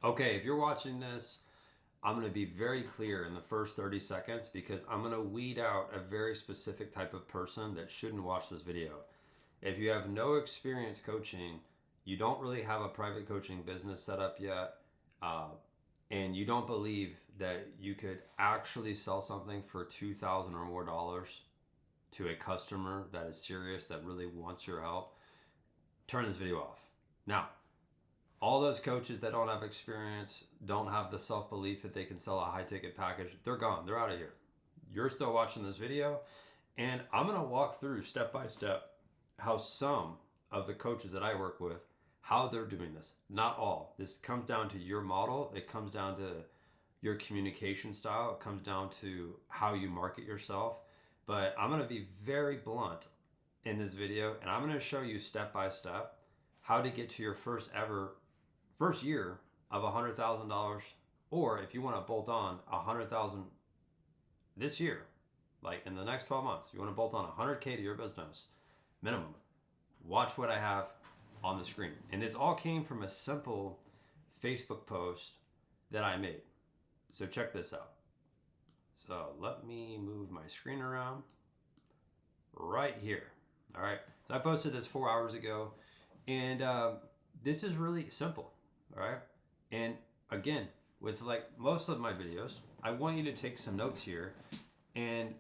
Okay, if you're watching this, I'm going to be very clear in the first 30 seconds because I'm going to weed out a very specific type of person that shouldn't watch this video. If you have no experience coaching, you don't really have a private coaching business set up yet, uh, and you don't believe that you could actually sell something for 2,000 or more dollars to a customer that is serious, that really wants your help, turn this video off. Now, all those coaches that don't have experience, don't have the self belief that they can sell a high ticket package, they're gone. They're out of here. You're still watching this video, and I'm going to walk through step by step how some of the coaches that I work with, how they're doing this. Not all. This comes down to your model. It comes down to your communication style. It comes down to how you market yourself. But I'm going to be very blunt in this video, and I'm going to show you step by step how to get to your first year of $100,000, or if you want to bolt on 100,000 this year, like in the next 12 months, you want to bolt on 100K to your business minimum. Watch what I have on the screen. And this all came from a simple Facebook post that I made. So check this out. So let me move my screen around right here. All right. So I posted this 4 hours ago, and this is really simple. All right. And again, with like most of my videos, I want you to take some notes here. And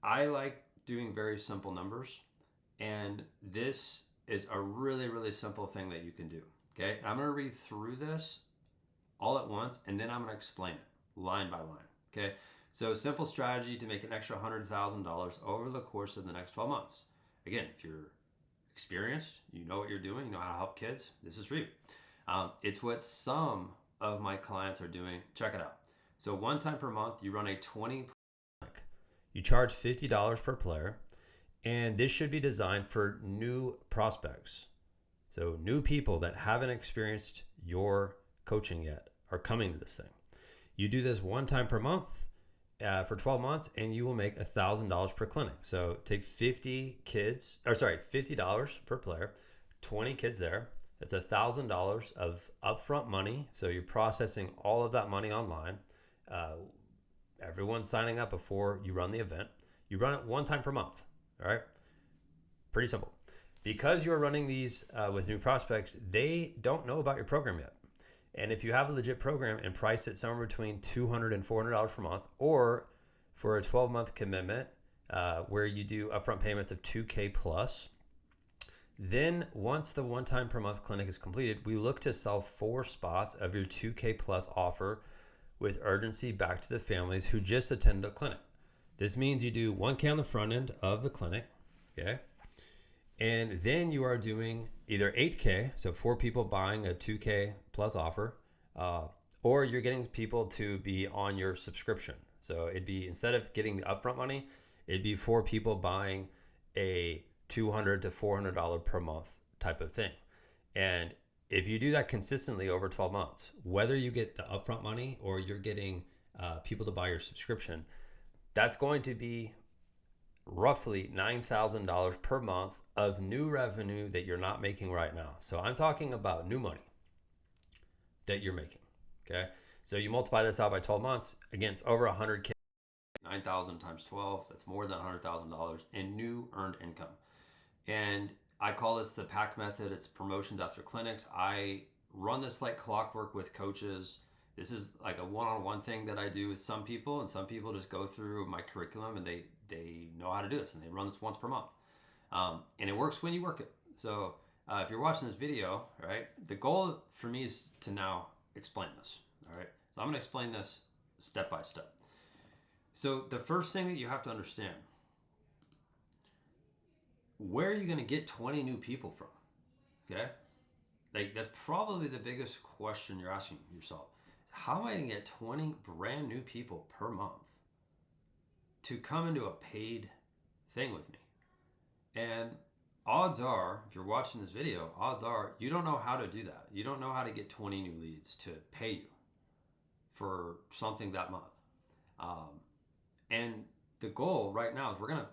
I like doing very simple numbers. And this is a really, really simple thing that you can do. Okay. I'm going to read through this all at once, and then I'm going to explain it line by line. Okay. So, simple strategy to make an extra $100,000 over the course of the next 12 months. Again, if you're experienced, you know what you're doing, you know how to help kids, this is for you. It's what some of my clients are doing. Check it out. So, one time per month, you run a 20. You charge $50 per player, and this should be designed for new prospects. So, new people that haven't experienced your coaching yet are coming to this thing. You do this one time per month for 12 months, and you will make $1,000 per clinic. So take 50 kids, or sorry, $50 per player, 20 kids there. That's $1,000 of upfront money. So you're processing all of that money online. Uh, Everyone's signing up before you run the event. You run it one time per month. All right, pretty simple. Because you're running these with new prospects, they don't know about your program yet. And if you have a legit program and price it somewhere between $200 and $400 per month, or for a 12-month commitment where you do upfront payments of 2K plus, then once the one time per month clinic is completed, we look to sell 4 spots of your 2K plus offer with urgency back to the families who just attended a clinic. This means you do 1K on the front end of the clinic, okay? And then you are doing either 8K, so 4 people buying a 2K plus offer, or you're getting people to be on your subscription. So it'd be, instead of getting the upfront money, it'd be 4 people buying a $200 to $400 per month type of thing. And if you do that consistently over 12 months, whether you get the upfront money or you're getting people to buy your subscription, that's going to be roughly $9,000 per month of new revenue that you're not making right now. So I'm talking about new money that you're making. Okay. So you multiply this out by 12 months. Again, it's over 100K. 9,000 times 12. That's more than $100,000 in new earned income. And I call this the PAC method. It's promotions after clinics. I run this like clockwork with coaches. This is like a one-on-one thing that I do with some people, and some people just go through my curriculum and they know how to do this, and they run this once per month. And it works when you work it. So if you're watching this video, right, the goal for me is to now explain this. All right. So I'm going to explain this step by step. So the first thing that you have to understand, where are you going to get 20 new people from? Okay. Like that's probably the biggest question you're asking yourself. How am I going to get 20 brand new people per month to come into a paid thing with me? And odds are, if you're watching this video, odds are you don't know how to do that. You don't know how to get 20 new leads to pay you for something that month. And the goal right now is we're going to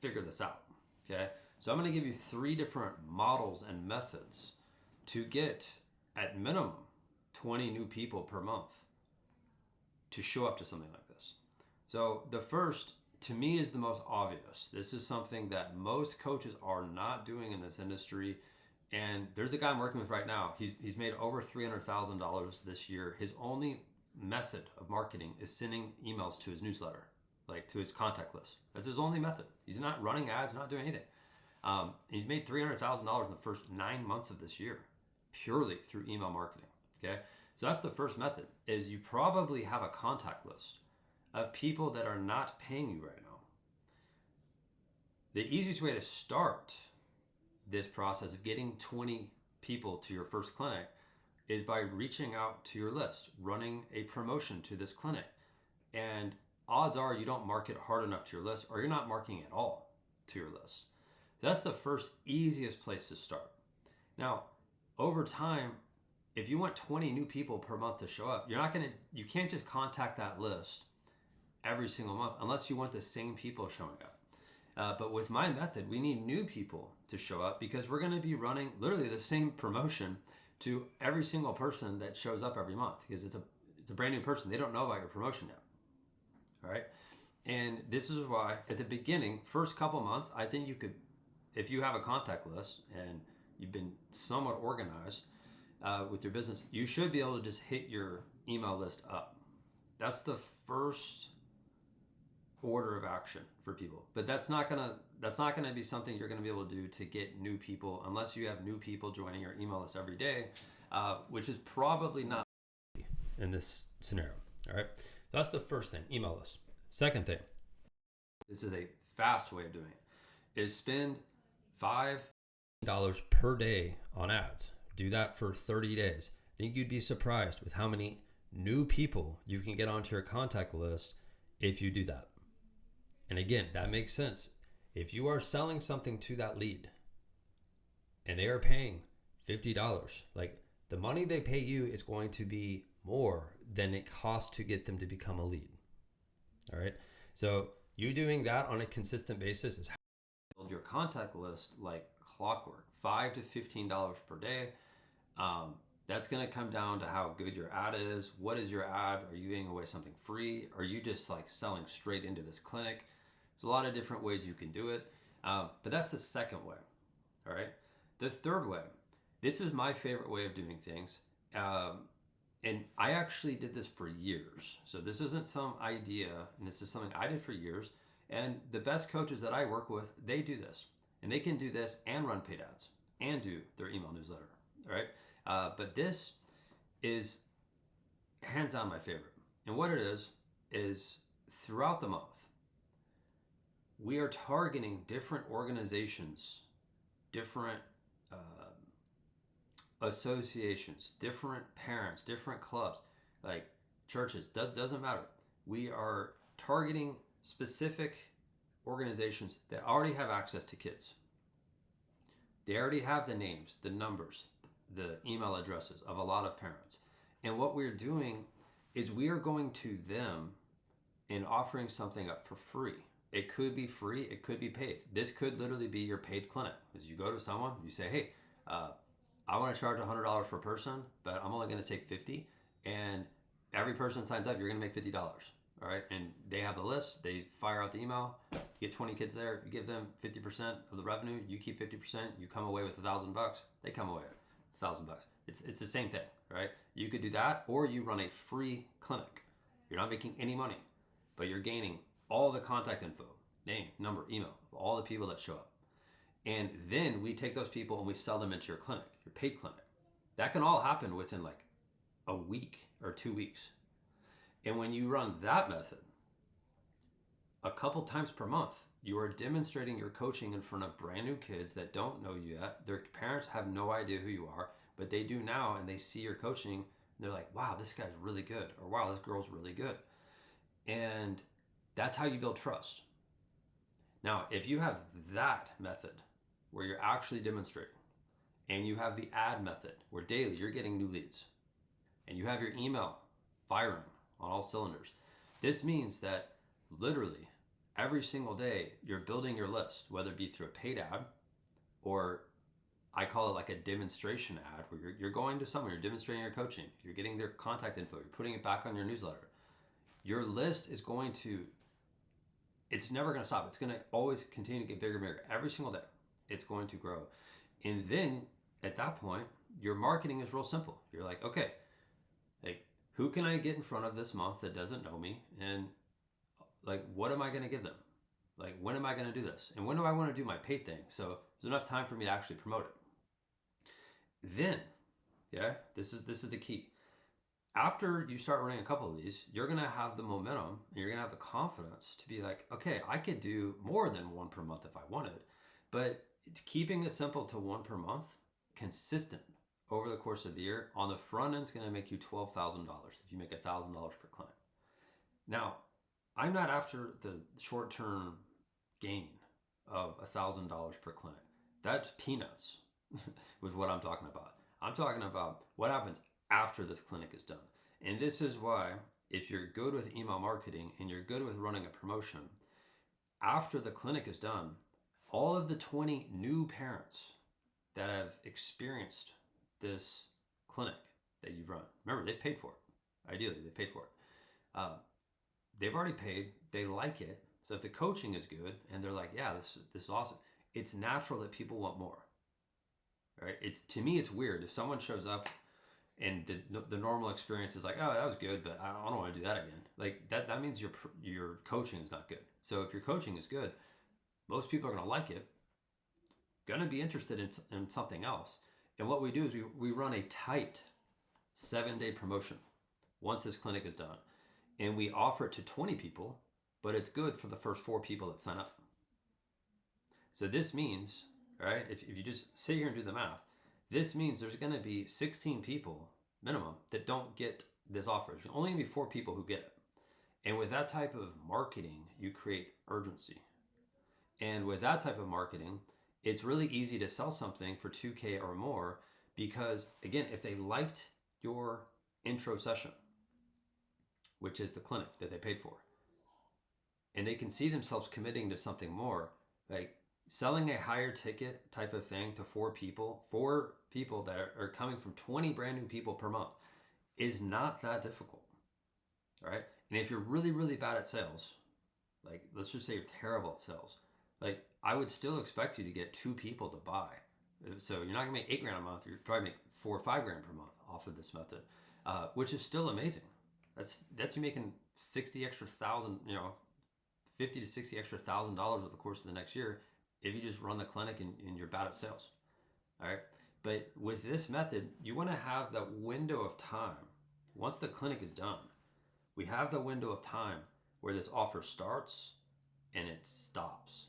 figure this out. Okay. So I'm going to give you 3 different models and methods to get at minimum 20 new people per month to show up to something like this. So the first, to me, is the most obvious. This is something that most coaches are not doing in this industry. And there's a guy I'm working with right now. He's made over $300,000 this year. His only method of marketing is sending emails to his newsletter, like to his contact list. That's his only method. He's not running ads, not doing anything. He's made $300,000 in the first 9 months of this year, purely through email marketing. Okay, so that's the first method. Is you probably have a contact list of people that are not paying you right now. The easiest way to start this process of getting 20 people to your first clinic is by reaching out to your list, running a promotion to this clinic. And odds are you don't market hard enough to your list, or you're not marketing at all to your list. So that's the first easiest place to start. Now, over time, if you want 20 new people per month to show up, you can't just contact that list every single month unless you want the same people showing up. But with my method, we need new people to show up because we're going to be running literally the same promotion to every single person that shows up every month, because it's a brand new person. They don't know about your promotion yet. All right. And this is why at the beginning, first couple months, I think you could, if you have a contact list and you've been somewhat organized with your business, you should be able to just hit your email list up. That's the first order of action for people. But that's not gonna be something you're gonna be able to do to get new people unless you have new people joining your email list every day, which is probably not in this scenario. All right, that's the first thing, email list. Second thing, this is a fast way of doing it, is spend $5 per day on ads. Do that for 30 days. I think you'd be surprised with how many new people you can get onto your contact list if you do that. And again, that makes sense. If you are selling something to that lead and they are paying $50, like the money they pay you is going to be more than it costs to get them to become a lead. All right. So you doing that on a consistent basis is how you build your contact list like clockwork, $5 to $15 per day. That's going to come down to how good your ad is. What is your ad? Are you giving away something free? Are you just like selling straight into this clinic? There's a lot of different ways you can do it. But that's the second way. All right. The third way, this was my favorite way of doing things. And I actually did this for years. So this isn't some idea, and this is something I did for years. And the best coaches that I work with, they do this. And they can do this and run paid ads and do their email newsletter. All right. But this is hands down my favorite. And what it is throughout the month, we are targeting different organizations, different associations, different parents, different clubs, like churches, doesn't matter. We are targeting specific organizations that already have access to kids. They already have the names, the numbers, the email addresses of a lot of parents. And what we're doing is we are going to them and offering something up for free. It could be free, it could be paid. This could literally be your paid clinic. As you go to someone, you say, hey, I want to charge $100 per person, but I'm only going to take 50. And every person signs up, you're going to make $50. All right. And they have the list, they fire out the email, you get 20 kids there, you give them 50% of the revenue, you keep 50%, you come away with $1,000, they come away with $1,000. It's the same thing, right? You could do that, or you run a free clinic. You're not making any money, but you're gaining all the contact info, name, number, email, of all the people that show up. And then we take those people and we sell them into your clinic, your paid clinic. That can all happen within like a week or 2 weeks. And when you run that method, a couple times per month, you are demonstrating your coaching in front of brand new kids that don't know you yet. Their parents have no idea who you are, but they do now, and they see your coaching. And they're like, wow, this guy's really good, or wow, this girl's really good. And that's how you build trust. Now, if you have that method where you're actually demonstrating, and you have the ad method where daily you're getting new leads, and you have your email firing on all cylinders, this means that literally every single day you're building your list, whether it be through a paid ad or I call it like a demonstration ad where you're going to someone, you're demonstrating your coaching, you're getting their contact info, you're putting it back on your newsletter. Your list is going to, it's never going to stop. It's going to always continue to get bigger and bigger every single day. It's going to grow. And then at that point, your marketing is real simple. You're like, okay, like, who can I get in front of this month that doesn't know me? And like, what am I going to give them? Like, when am I going to do this? And when do I want to do my paid thing? So there's enough time for me to actually promote it. Then, yeah, this is the key. After you start running a couple of these, you're going to have the momentum and you're going to have the confidence to be like, okay, I could do more than one per month if I wanted. But keeping it simple to one per month, consistent over the course of the year, on the front end is going to make you $12,000 if you make $1,000 per client. Now, I'm not after the short-term gain of $1,000 per client. That's peanuts with what I'm talking about. I'm talking about what happens after this clinic is done. And this is why, if you're good with email marketing and you're good with running a promotion, after the clinic is done, all of the 20 new parents that have experienced this clinic that you've run, remember, they've paid for it. Ideally, they paid for it. They've already paid. They like it. So if the coaching is good and they're like, yeah, this is awesome, it's natural that people want more. Right? To me, it's weird if someone shows up and the normal experience is like, oh, that was good, but I don't want to do that again. Like that means your coaching is not good. So if your coaching is good, most people are going to like it, going to be interested in something else. And what we do is we run a tight 7-day promotion once this clinic is done. And we offer it to 20 people, but it's good for the first 4 people that sign up. So this means, right, if you just sit here and do the math, this means there's going to be 16 people minimum that don't get this offer. There's only going to be 4 people who get it. And with that type of marketing, you create urgency. And with that type of marketing, it's really easy to sell something for $2,000 or more because, again, if they liked your intro session, which is the clinic that they paid for, and they can see themselves committing to something more, like selling a higher ticket type of thing to 4 people that are coming from 20 brand new people per month is not that difficult, right? And if you're really, really bad at sales, like let's just say you're terrible at sales, like I would still expect you to get 2 people to buy. So you're not gonna make $8,000 a month, you're probably make $4,000 or $5,000 per month off of this method, which is still amazing. That's you making 60 extra thousand, 50 to 60 extra $1,000 over the course of the next year if you just run the clinic and you're bad at sales. All right. But with this method, you want to have that window of time. Once the clinic is done, we have the window of time where this offer starts and it stops.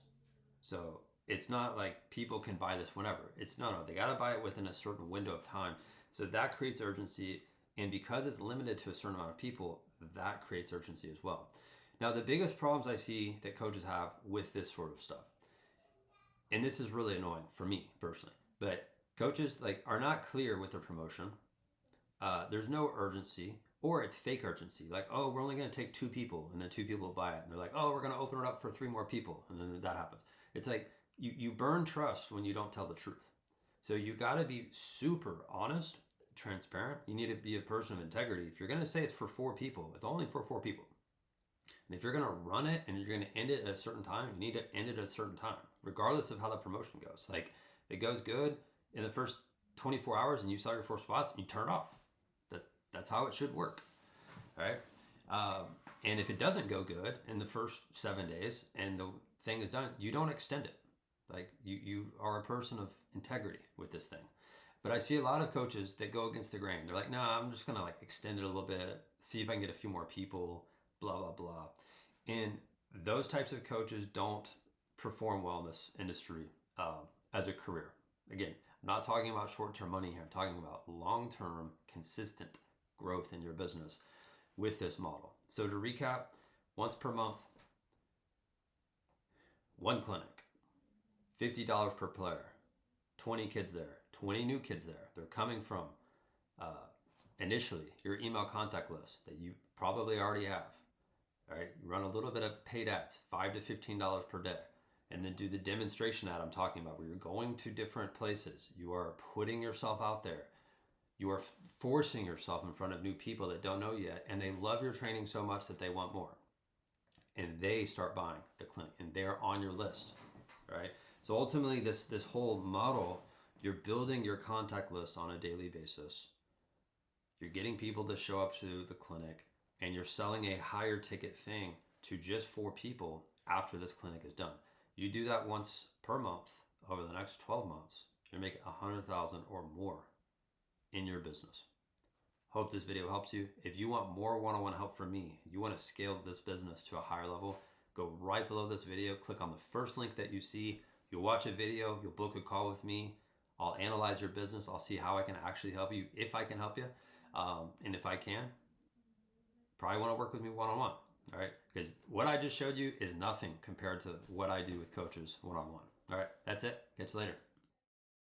So it's not like people can buy this whenever. No, they got to buy it within a certain window of time. So that creates urgency. And because it's limited to a certain amount of people, that creates urgency as well. Now, the biggest problems I see that coaches have with this sort of stuff, and this is really annoying for me personally, but coaches are not clear with their promotion. There's no urgency, or it's fake urgency. Like, oh, we're only going to take 2 people, and then 2 people buy it. And they're like, oh, we're going to open it up for 3 more people. And then that happens. It's like you burn trust when you don't tell the truth. So you got to be super honest, transparent. You need to be a person of integrity. If you're going to say it's for 4 people, it's only for 4 people. And if you're going to run it and you're going to end it at a certain time, you need to end it at a certain time, regardless of how the promotion goes. Like, if it goes good in the first 24 hours and you sell your 4 spots, you turn it off. That's how it should work, right? And if it doesn't go good in the first 7 days and the thing is done, you don't extend it. Like, you are a person of integrity with this thing. But I see a lot of coaches that go against the grain. They're like, no, I'm just going to extend it a little bit, see if I can get a few more people, blah, blah, blah. And those types of coaches don't perform well in this industry as a career. Again, I'm not talking about short-term money here. I'm talking about long-term, consistent growth in your business with this model. So to recap, once per month, 1 clinic, $50 per player, 20 kids there, 20 new kids there. They're coming from initially your email contact list that you probably already have. All right, you run a little bit of paid ads, $5 to $15 per day. And then do the demonstration ad I'm talking about, where you're going to different places. You are putting yourself out there. You are forcing yourself in front of new people that don't know yet, and they love your training so much that they want more. And they start buying the clinic, and they're on your list, right? So ultimately, this whole model, you're building your contact list on a daily basis. You're getting people to show up to the clinic, and you're selling a higher ticket thing to just 4 people after this clinic is done. You do that once per month over the next 12 months, you're making $100,000 or more in your business. Hope this video helps you. If you want more one-on-one help from me, you want to scale this business to a higher level, go right below this video, click on the first link that you see. You'll watch a video, you'll book a call with me. I'll analyze your business. I'll see how I can actually help you, if I can help you. And if I can, probably want to work with me one-on-one, all right? Because what I just showed you is nothing compared to what I do with coaches one-on-one. All right, that's it. Catch you later.